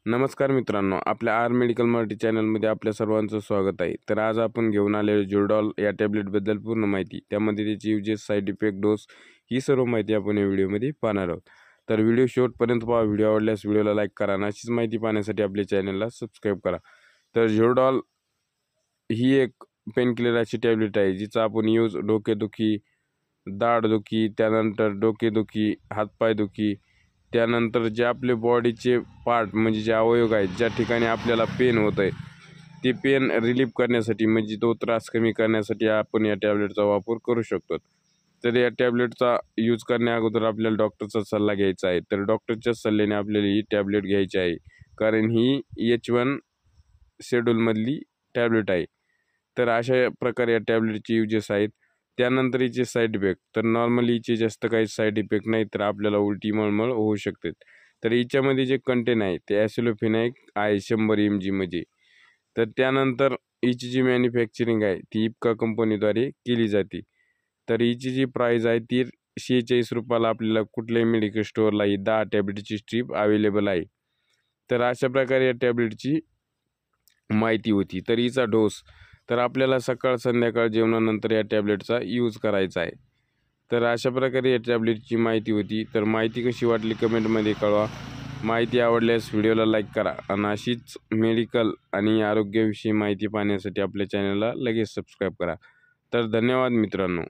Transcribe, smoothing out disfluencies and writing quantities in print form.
नमस्कार मित्रांनो, आपल्या आर मेडिकल मराठी चॅनलमध्ये आपल्या सर्वांचं स्वागत आहे। तर आज आपण घेऊन आलेलो जोर्डॉल या टॅब्लेटबद्दल पूर्ण माहिती, त्यामध्ये त्याची यूजेस, साईड इफेक्ट, डोस ही सर्व माहिती आपण या व्हिडिओमध्ये पाहणार आहोत। तर व्हिडिओ शेवटपर्यंत पहा। व्हिडिओ आवडल्यास व्हिडिओला लाईक करा आणि अशीच माहिती पाहण्यासाठी आपल्या चॅनलला सबस्क्राईब करा। तर जोर्डॉल ही एक पेनकिलर अशी टॅब्लेट आहे जिचा आपण यूज डोकेदुखी, दाढदुखी, त्यानंतर डोकेदुखी, हातपाय दुखी, त्यानंतर जे आपले बॉडीचे पार्ट म्हणजे जे अवयव आहेत ज्या ठिकाणी आपल्याला पेन होत आहे ते पेन रिलीफ करण्यासाठी म्हणजे तो त्रास कमी करण्यासाठी आपण या टॅब्लेटचा वापर करू शकतो। तर या टॅब्लेटचा यूज करण्याअगोदर आपल्याला डॉक्टरचा सल्ला घ्यायचा आहे। तर डॉक्टरच्या सल्ल्याने आपल्याला ही टॅब्लेट घ्यायची आहे, कारण ही H1 शेड्यूलमधली टॅब्लेट आहे। तर अशा प्रकारे या टॅब्लेटचे यूजेस आहेत। त्यानंतर हिचे साईड इफेक्ट, तर नॉर्मली हिचे जास्त काही साईड इफेक्ट नाही, तर आपल्याला उलटी मळमळ होऊ शकते। तर हिच्यामध्ये जे कंटेन आहे ते ॲसिलोफेनाइक आहे 100 mg मध्ये। तर त्यानंतर हिची जी मॅन्युफॅक्चरिंग आहे ती इप्का कंपनीद्वारे केली जाते। तर हिची जी प्राईज आहे ती 46 रुपयाला आपल्याला कुठल्याही मेडिकल स्टोअरला ही 10 टॅब्लेटची स्ट्रीप अवेलेबल आहे। तर अशा प्रकारे या टॅब्लेटची माहिती होती। तर हिचा डोस, तर आपल्याला सकाळ संध्याकाळ जेवणानंतर या टॅब्लेटचा यूज करायचा आहे। तर अशा प्रकारे या टॅब्लेटची माहिती होती। तर माहिती कशी वाटली कमेंटमध्ये कळवा। माहिती आवडल्यास व्हिडिओला लाईक करा आणि अशीच मेडिकल आणि आरोग्याविषयी माहिती पाहण्यासाठी आपल्या चॅनलला लगेच सबस्क्राईब करा। तर धन्यवाद मित्रांनो।